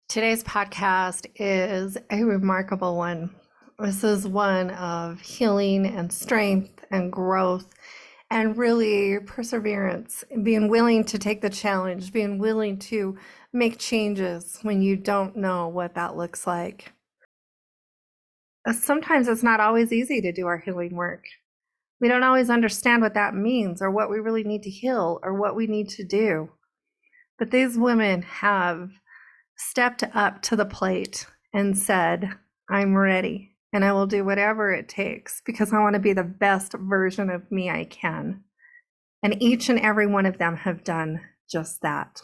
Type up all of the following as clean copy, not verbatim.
Today's podcast is a remarkable one. This is one of healing and strength and growth and really perseverance, being willing to take the challenge, being willing to make changes when you don't know what that looks like. Sometimes it's not always easy to do our healing work. We don't always understand what that means or what we really need to heal or what we need to do. But these women have stepped up to the plate and said, I'm ready and I will do whatever it takes because I want to be the best version of me I can. And each and every one of them have done just that.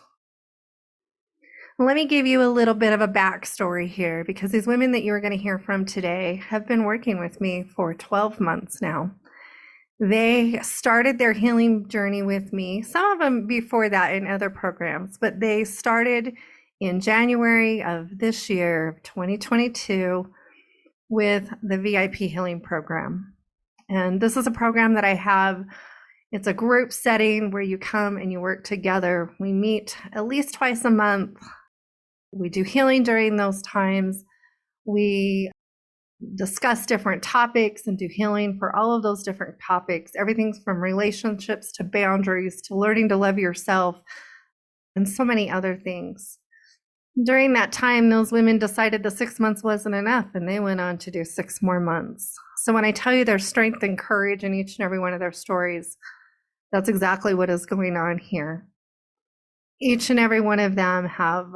Let me give you a little bit of a backstory here because these women that you are going to hear from today have been working with me for 12 months now. They started their healing journey with me, some of them before that in other programs, but they started in January of this year, 2022, with the VIP Healing Program. And this is a program that I have. It's a group setting where you come and you work together. We meet at least twice a month. We do healing during those times. We discuss different topics and do healing for all of those different topics. Everything from relationships to boundaries to learning to love yourself and so many other things. During that time, those women decided the 6 months wasn't enough and they went on to do 6 more months. So when I tell you there's strength and courage in each and every one of their stories, that's exactly what is going on here. Each and every one of them have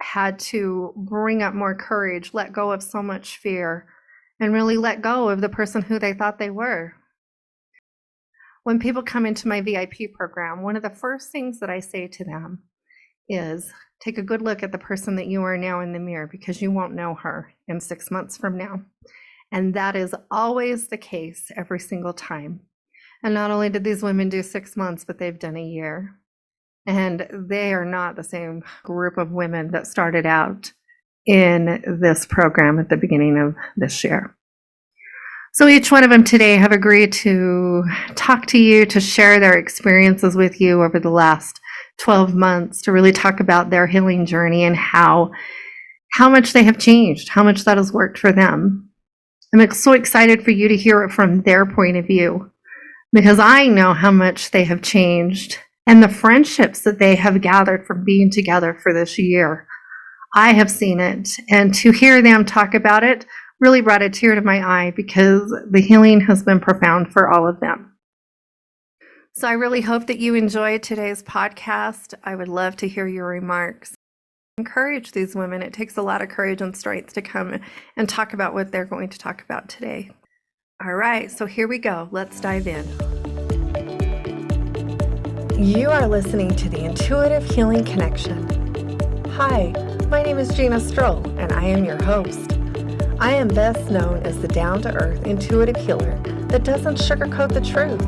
had to bring up more courage, let go of so much fear, and really let go of the person who they thought they were. When people come into my VIP program, one of the first things that I say to them is take a good look at the person that you are now in the mirror because you won't know her in 6 months from now. And that is always the case every single time. And not only did these women do 6 months, but they've done a year. And they are not the same group of women that started out in this program at the beginning of this year. So each one of them today have agreed to talk to you, to share their experiences with you over the last 12 months, to really talk about their healing journey and how much they have changed, how much that has worked for them. I'm so excited for you to hear it from their point of view because I know how much they have changed and the friendships that they have gathered from being together for this year. I have seen it, and to hear them talk about it really brought a tear to my eye because the healing has been profound for all of them. So I really hope that you enjoyed today's podcast. I would love to hear your remarks. Encourage these women. It takes a lot of courage and strength to come and talk about what they're going to talk about today. All right, so here we go. Let's dive in. You are listening to the Intuitive Healing Connection. Hi, my name is Gina Stroll, and I am your host. I am best known as the down-to-earth intuitive healer that doesn't sugarcoat the truth.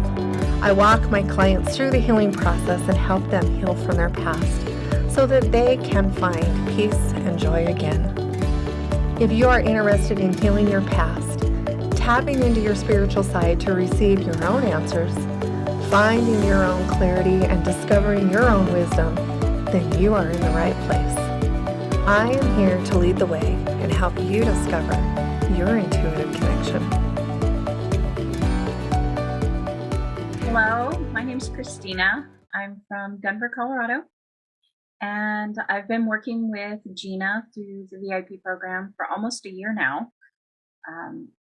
I walk my clients through the healing process and help them heal from their past so that they can find peace and joy again. If you are interested in healing your past, tapping into your spiritual side to receive your own answers, finding your own clarity and discovering your own wisdom, then you are in the right place. I am here to lead the way and help you discover your intuitive connection. Hello, my name is Christina. I'm from Denver, Colorado, and I've been working with Gina through the VIP program for almost a year now.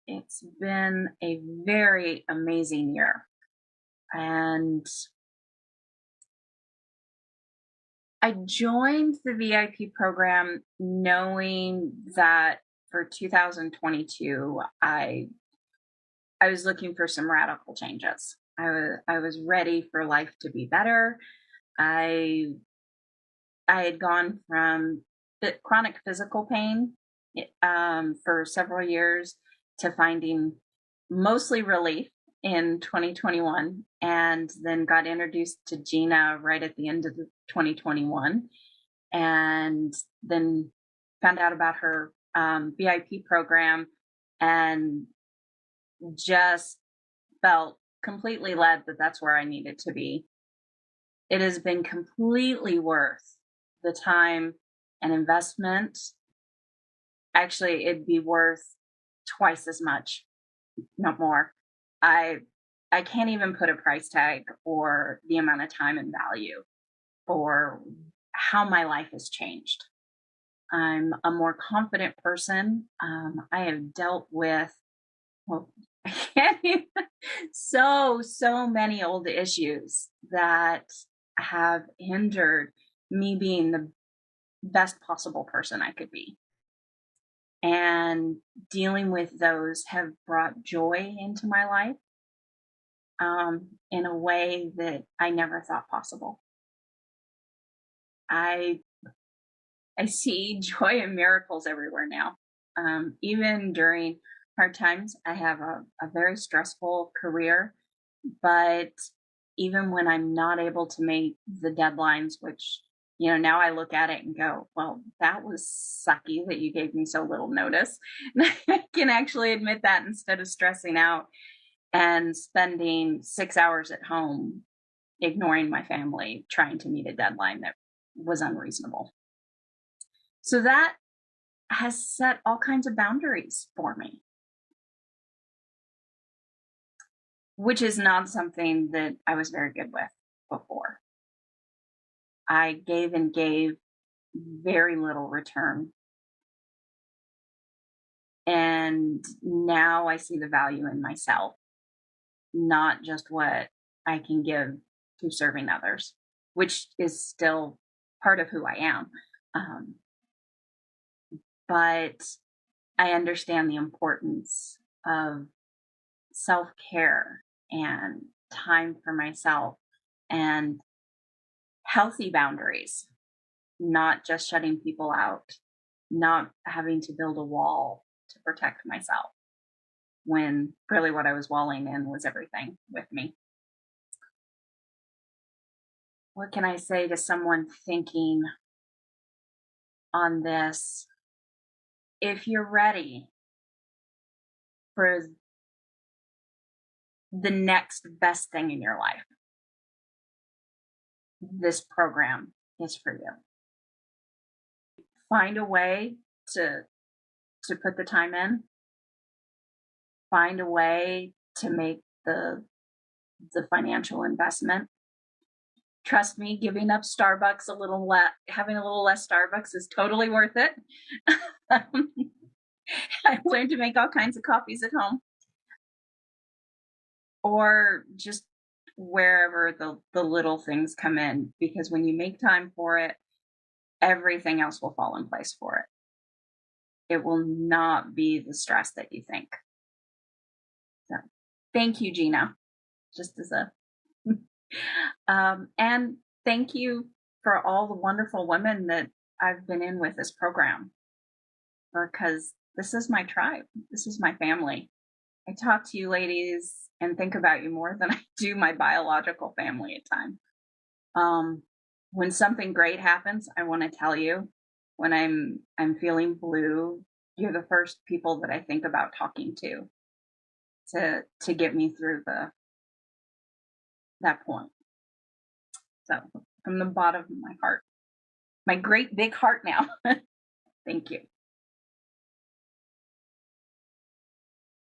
It's been a very amazing year. And I joined the VIP program knowing that for 2022, I was looking for some radical changes. I was ready for life to be better. I had gone from chronic physical pain for several years to finding mostly relief in 2021, and then got introduced to Gina right at the end of 2021, and then found out about her VIP program and just felt completely led that that's where I needed to be. It has been completely worth the time an investment, actually, it'd be worth twice as much, not more. I I can't even put a price tag or the amount of time and value for how my life has changed. I'm a more confident person. I have dealt with, well, I can't even, so many old issues that have hindered me being the best possible person I could be. And dealing with those have brought joy into my life, in a way that I never thought possible. I I see joy and miracles everywhere now. Even during hard times, I have a very stressful career, but even when I'm not able to make the deadlines, which, now I look at it and go, well, that was sucky that you gave me so little notice. I can actually admit that instead of stressing out and spending 6 hours at home ignoring my family, trying to meet a deadline that was unreasonable. So that has set all kinds of boundaries for me, which is not something that I was very good with before. I gave and gave very little return. And now I see the value in myself, not just what I can give to serving others, which is still part of who I am. Um, but I understand the importance of self care and time for myself and healthy boundaries, not just shutting people out, not having to build a wall to protect myself when really what I was walling in was everything with me. What can I say to someone thinking on this? If you're ready for the next best thing in your life, this program is for you. Find a way to put the time in, find a way to make the financial investment. Trust me, giving up Starbucks a little less, having a little less Starbucks is totally worth it. I've learned to make all kinds of coffees at home, or just wherever the little things come in, because when you make time for it, everything else will fall in place for it. It will not be the stress that you think. So thank you, Gina. Just as a and thank you for all the wonderful women that I've been in with this program, because this is my tribe. This is my family. I talk to you ladies and think about you more than I do my biological family at times. When something great happens, I want to tell you. When I'm feeling blue, you're the first people that I think about talking to get me through that point. So from the bottom of my heart, my great big heart now. Thank you.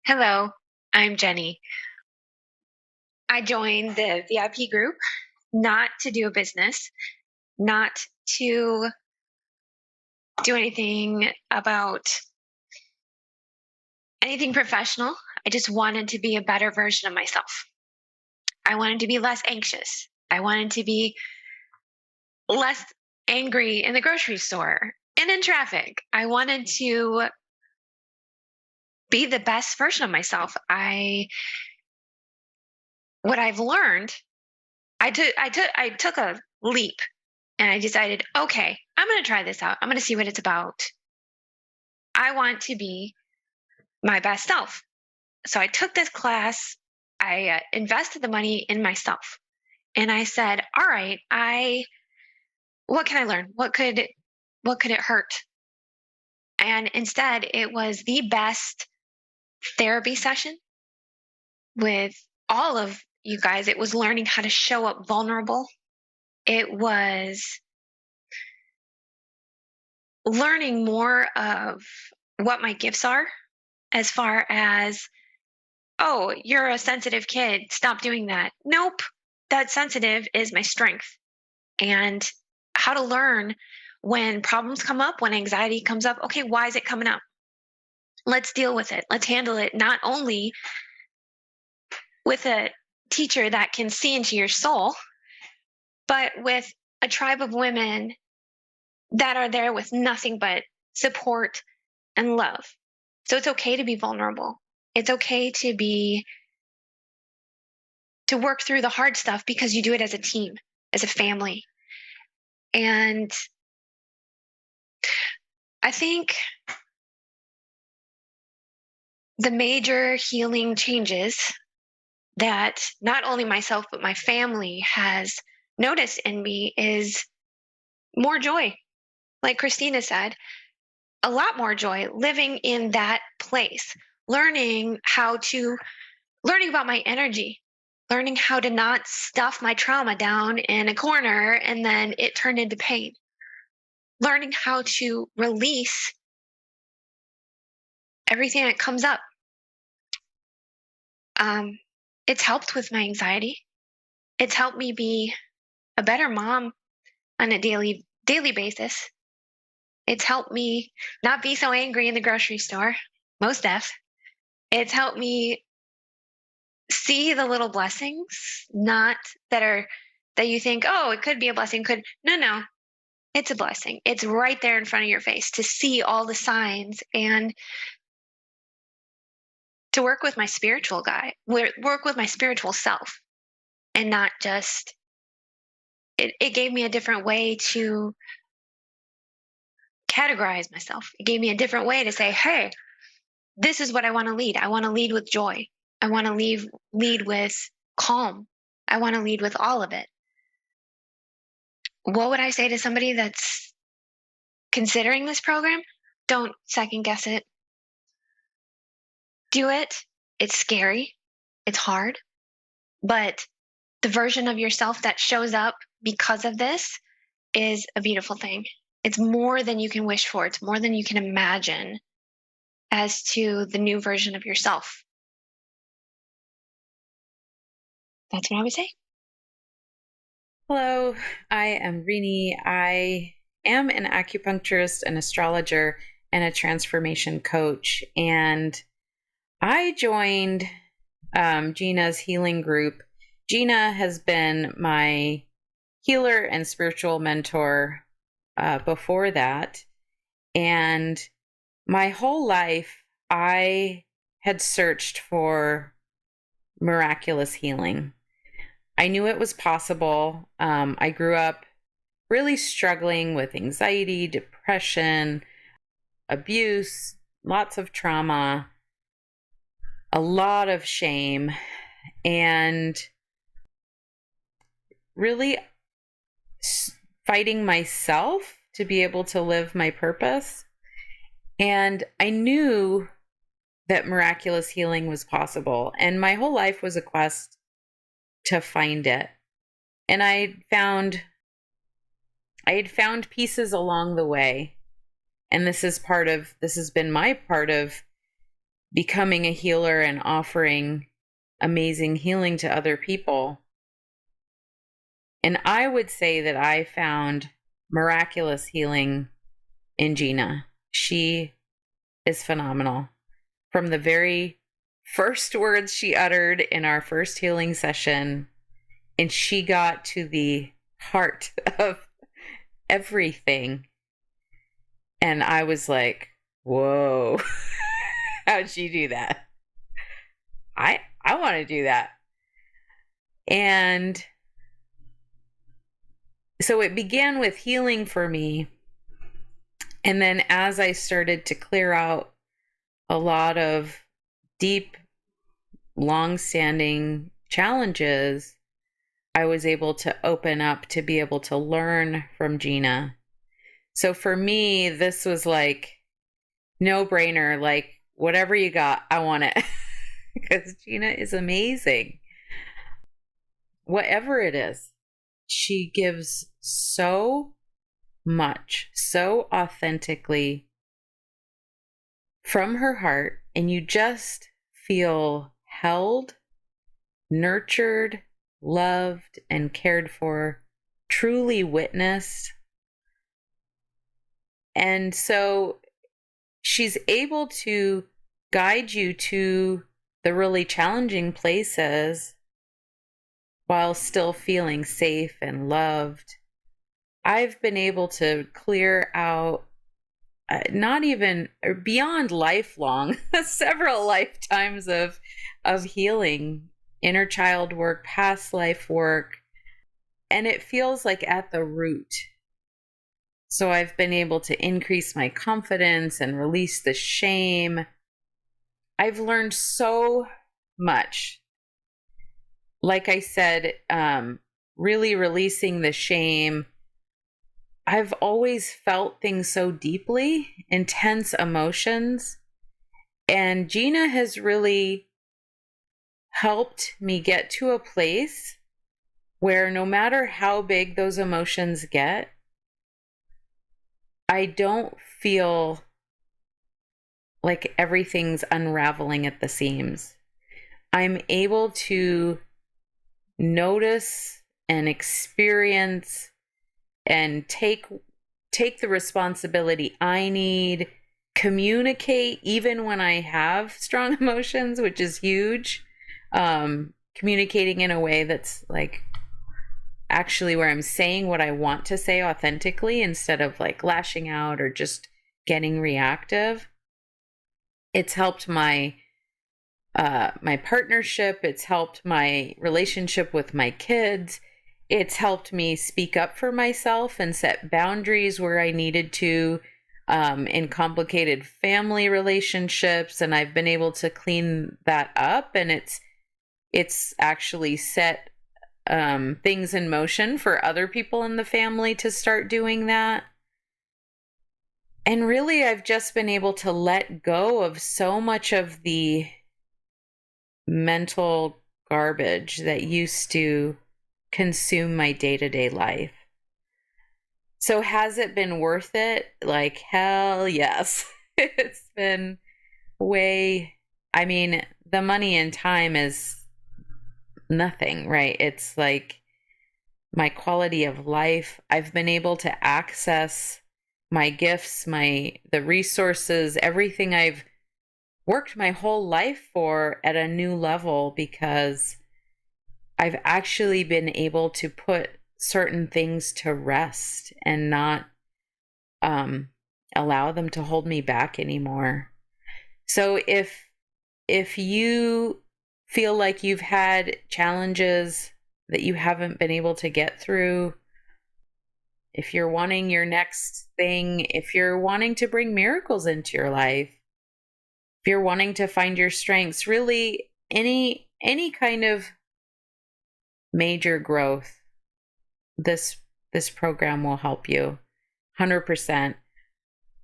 Hello, I'm Jenny. I joined the VIP group not to do a business, not to do anything about anything professional. I just wanted to be a better version of myself. I wanted to be less anxious. I wanted to be less angry in the grocery store and in traffic. I wanted to be the best version of myself. What I've learned, I took a leap and I decided, okay, I'm going to try this out. I'm going to see what it's about. I want to be my best self. So I took this class. I invested the money in myself, and I said, all right, what can I learn? What could it hurt? And instead, it was the best therapy session with all of you guys. It was learning how to show up vulnerable. It was learning more of what my gifts are, as far as, oh, you're a sensitive kid, stop doing that. Nope, that sensitive is my strength. And how to learn when problems come up, when anxiety comes up. Okay, why is it coming up? Let's deal with it. Let's handle it, not only with a teacher that can see into your soul, but with a tribe of women that are there with nothing but support and love. So it's okay to be vulnerable. It's okay to work through the hard stuff, because you do it as a team, as a family. And I think the major healing changes that not only myself but my family has noticed in me is more joy. Like Christina said, a lot more joy living in that place, learning about my energy, learning how to not stuff my trauma down in a corner and then it turned into pain, learning how to release everything that comes up. It's helped with my anxiety. It's helped me be a better mom on a daily basis. It's helped me not be so angry in the grocery store, most def. It's helped me see the little blessings, not that you think, oh, it could be a blessing, no, it's a blessing. It's right there in front of your face to see all the signs, and to work with my spiritual work with my spiritual self, and not just, it gave me a different way to categorize myself. It gave me a different way to say, hey, this is what I want to lead. I want to lead with joy. I want to lead with calm. I want to lead with all of it. What would I say to somebody that's considering this program? Don't second guess it. Do it. It's scary. It's hard. But the version of yourself that shows up because of this is a beautiful thing. It's more than you can wish for. It's more than you can imagine as to the new version of yourself. That's what I would say. Hello, I am Rini. I am an acupuncturist, an astrologer, and a transformation coach. And I joined Gina's healing group. Gina has been my healer and spiritual mentor before that. And my whole life, I had searched for miraculous healing. I knew it was possible. I grew up really struggling with anxiety, depression, abuse, lots of trauma, a lot of shame, and really fighting myself to be able to live my purpose. And I knew that miraculous healing was possible. And my whole life was a quest to find it. And I had found pieces along the way. And this has been my part of becoming a healer and offering amazing healing to other people. And I would say that I found miraculous healing in Gina. She is phenomenal. From the very first words she uttered in our first healing session, and she got to the heart of everything. And I was like, whoa, how'd she do that? I want to do that. And so it began with healing for me. And then as I started to clear out a lot of deep, long-standing challenges, I was able to open up to be able to learn from Gina. So for me, this was like no brainer, like whatever you got, I want it. Because Gina is amazing. Whatever it is, she gives so much, so authentically from her heart, and you just feel held, nurtured, loved, and cared for, truly witnessed. And so she's able to guide you to the really challenging places while still feeling safe and loved. I've been able to clear out not even or beyond lifelong, several lifetimes of healing, inner child work, past life work, and it feels like at the root. So I've been able to increase my confidence and release the shame. I've learned so much. Like I said, really releasing the shame. I've always felt things so deeply, intense emotions. And Gina has really helped me get to a place where no matter how big those emotions get, I don't feel like everything's unraveling at the seams. I'm able to notice and experience and take the responsibility I need, communicate even when I have strong emotions, which is huge. Communicating in a way that's like actually where I'm saying what I want to say authentically instead of like lashing out or just getting reactive. It's helped my my partnership. It's helped my relationship with my kids. It's helped me speak up for myself and set boundaries where I needed to in complicated family relationships. And I've been able to clean that up. And it's actually set things in motion for other people in the family to start doing that. And really, I've just been able to let go of so much of the mental garbage that used to consume my day-to-day life. So has it been worth it? Like, hell yes. It's been I mean, the money and time is nothing, right? It's like my quality of life. I've been able to access my gifts, the resources, everything I've worked my whole life for at a new level because I've actually been able to put certain things to rest and not allow them to hold me back anymore. So if you feel like you've had challenges that you haven't been able to get through, if you're wanting your next thing, if you're wanting to bring miracles into your life, if you're wanting to find your strengths, really any kind of major growth, this program will help you 100%.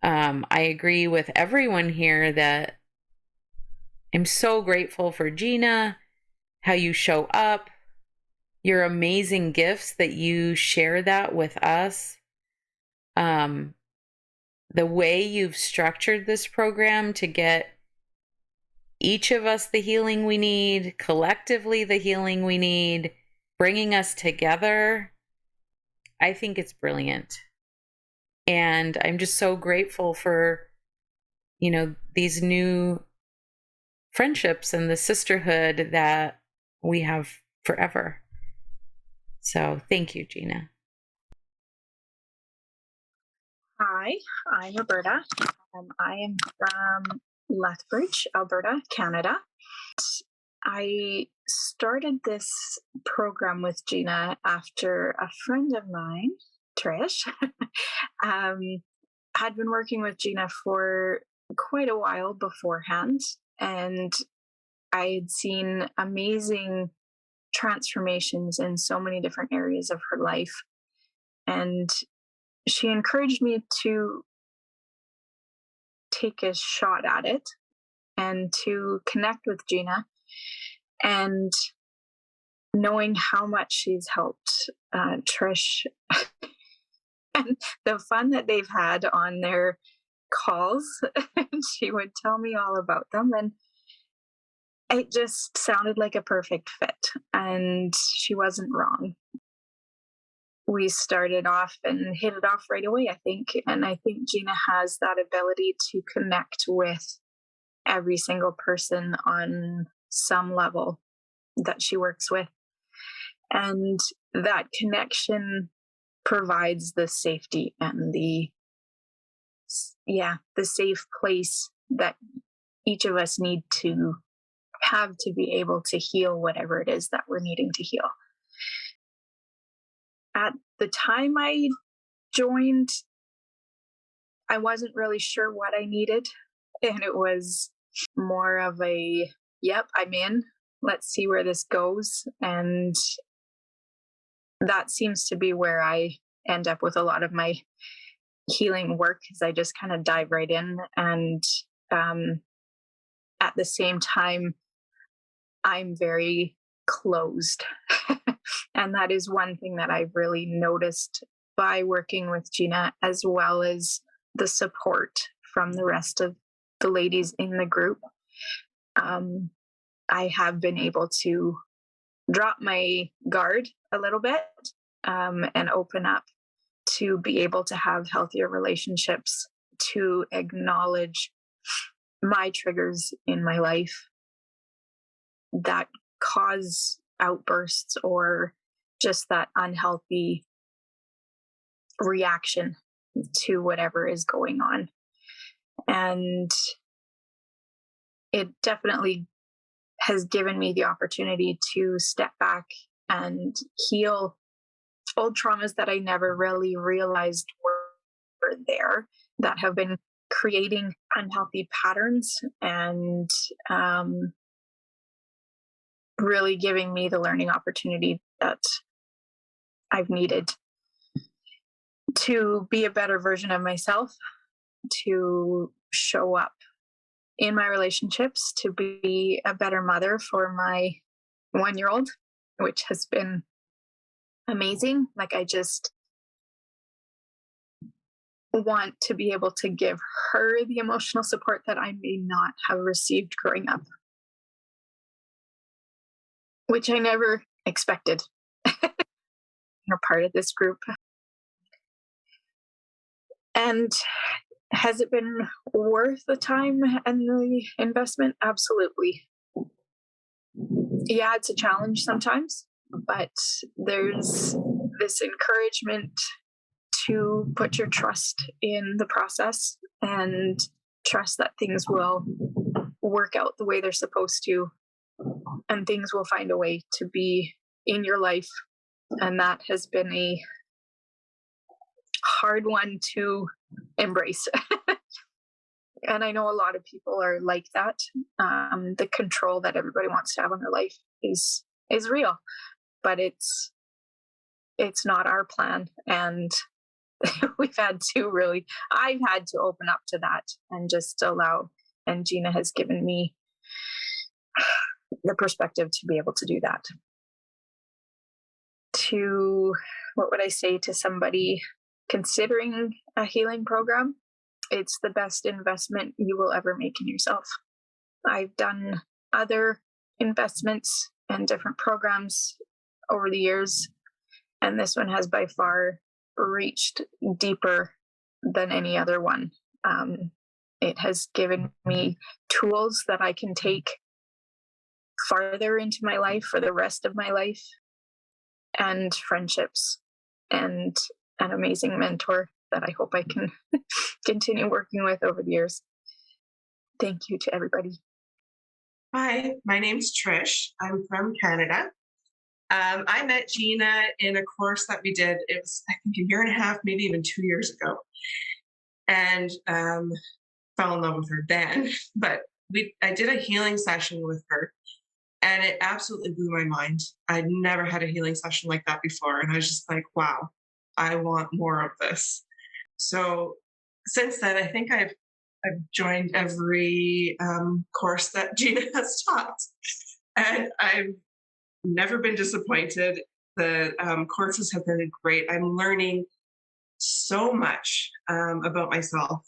I agree with everyone here that I'm so grateful for Gina, how you show up, your amazing gifts that you share that with us. The way you've structured this program to get each of us the healing we need, collectively the healing we need, bringing us together, I think it's brilliant. And I'm just so grateful for, these new friendships and the sisterhood that we have forever. So thank you, Gina. Hi, I'm Roberta. I am from Lethbridge, Alberta, Canada. I started this program with Gina after a friend of mine, Trish, had been working with Gina for quite a while beforehand. And I had seen amazing transformations in so many different areas of her life. And she encouraged me to take a shot at it and to connect with Gina. And knowing how much she's helped Trish and the fun that they've had on their calls. And she would tell me all about them. And it just sounded like a perfect fit. And she wasn't wrong. We started off and hit it off right away, I think. And I think Gina has that ability to connect with every single person on some level that she works with. And that connection provides the safety and the safe place that each of us need to have to be able to heal whatever it is that we're needing to heal. At the time I joined, I wasn't really sure what I needed. And it was more of a, yep, I'm in. Let's see where this goes. And that seems to be where I end up with a lot of my healing work, is I just kind of dive right in. And at the same time, I'm very closed. And that is one thing that I've really noticed by working with Gina, as well as the support from the rest of the ladies in the group. I have been able to drop my guard a little bit and open up to be able to have healthier relationships, to acknowledge my triggers in my life that cause outbursts or just that unhealthy reaction to whatever is going on. And it definitely has given me the opportunity to step back and heal old traumas that I never really realized were there, that have been creating unhealthy patterns, and really giving me the learning opportunity that I've needed to be a better version of myself, to show up in my relationships, to be a better mother for my 1-year-old, which has been amazing. Like, I just want to be able to give her the emotional support that I may not have received growing up, which I never expected. Part of this group. And has it been worth the time and the investment? Absolutely. Yeah, it's a challenge sometimes, but there's this encouragement to put your trust in the process and trust that things will work out the way they're supposed to, and things will find a way to be in your life. And that has been a hard one to embrace. And I know a lot of people are like that. The control that everybody wants to have on their life is real, but it's not our plan. And I've had to open up to that and just allow, and Gina has given me the perspective to be able to do that. What would I say to somebody considering a healing program? It's the best investment you will ever make in yourself. I've done other investments and different programs over the years, and this one has by far reached deeper than any other one. It has given me tools that I can take farther into my life for the rest of my life, and friendships, and an amazing mentor that I hope I can continue working with over the years. Thank you to everybody. Hi, my name's Trish. I'm from Canada. I met Gina in a course that we did. It was, I think, 1.5 years, maybe even 2 years ago, and fell in love with her then. But I did a healing session with her, and it absolutely blew my mind. I'd never had a healing session like that before, and I was just like, wow, I want more of this. So since then, I think I've joined every course that Gina has taught, and I've never been disappointed. The courses have been great. I'm learning so much about myself.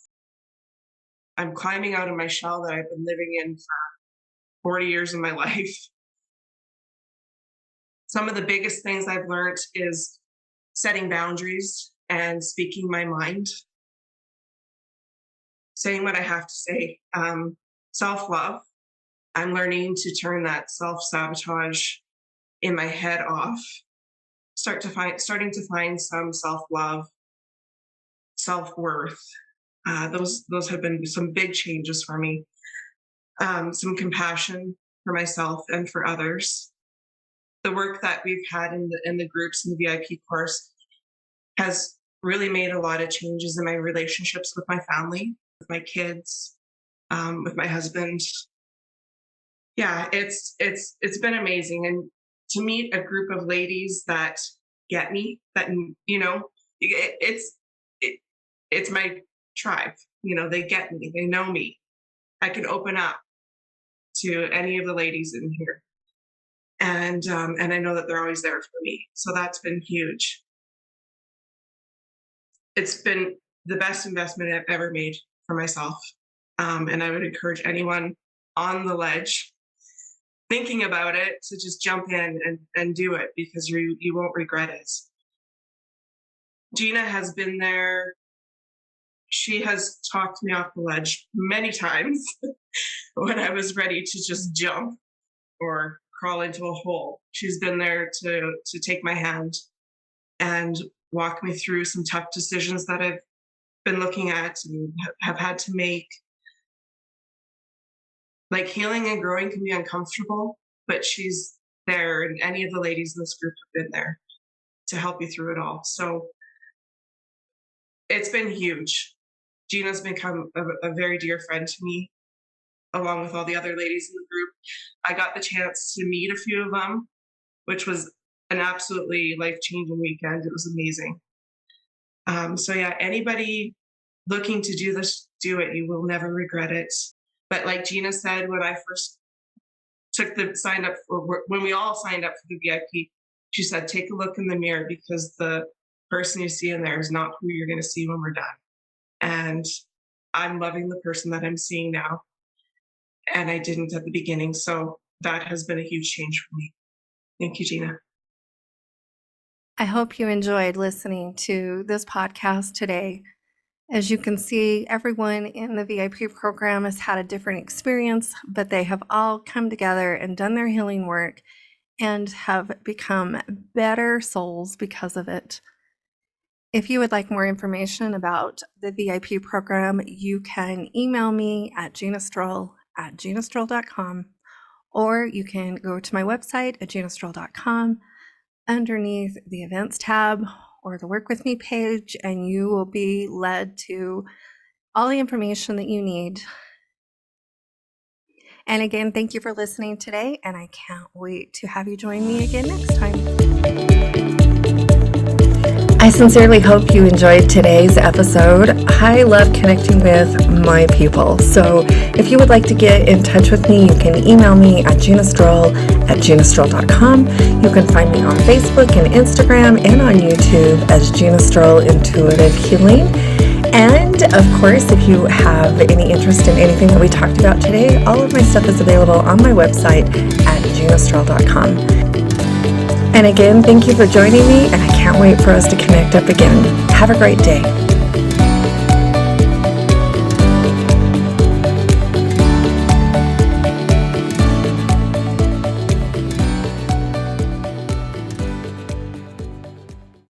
I'm climbing out of my shell that I've been living in for 40 years of my life. Some of the biggest things I've learned is setting boundaries and speaking my mind, saying what I have to say. Self-love. I'm learning to turn that self-sabotage in my head off. Starting to find some self-love, self-worth. Those have been some big changes for me. Some compassion for myself and for others. The work that we've had in the groups in the VIP course has really made a lot of changes in my relationships with my family, with my kids, with my husband. Yeah, it's been amazing, and to meet a group of ladies that get me, that it's my tribe. They get me, they know me. I can open up to any of the ladies in here, and I know that they're always there for me. So that's been huge. It's been the best investment I've ever made for myself, and I would encourage anyone on the ledge thinking about it to just jump in and do it, because you won't regret it. Gina has been there. She has talked me off the ledge many times when I was ready to just jump or crawl into a hole. She's been there to take my hand and walk me through some tough decisions that I've been looking at and have had to make. Like, healing and growing can be uncomfortable, but she's there, and any of the ladies in this group have been there to help you through it all. So it's been huge. Gina's become a very dear friend to me, along with all the other ladies in the group. I got the chance to meet a few of them, which was an absolutely life-changing weekend. It was amazing. So yeah, anybody looking to do this, do it. You will never regret it. But like Gina said, when I first when we all signed up for the VIP, she said, take a look in the mirror, because the person you see in there is not who you're going to see when we're done. And I'm loving the person that I'm seeing now. And I didn't at the beginning. So that has been a huge change for me. Thank you, Gina. I hope you enjoyed listening to this podcast today. As you can see, everyone in the VIP program has had a different experience, but they have all come together and done their healing work and have become better souls because of it. If you would like more information about the VIP program, you can email me at ginastroll@ginastroll.com, or you can go to my website at ginastroll.com underneath the events tab or the work with me page, and you will be led to all the information that you need. And again, thank you for listening today, and I can't wait to have you join me again next time. I sincerely hope you enjoyed today's episode. I love connecting with my people. So if you would like to get in touch with me, you can email me at ginastroll@ginastroll.com. You can find me on Facebook and Instagram and on YouTube as Gina Stroll Intuitive Healing. And of course, if you have any interest in anything that we talked about today, all of my stuff is available on my website at ginastroll.com. And again, thank you for joining me, and I can't wait for us to connect up again. Have a great day.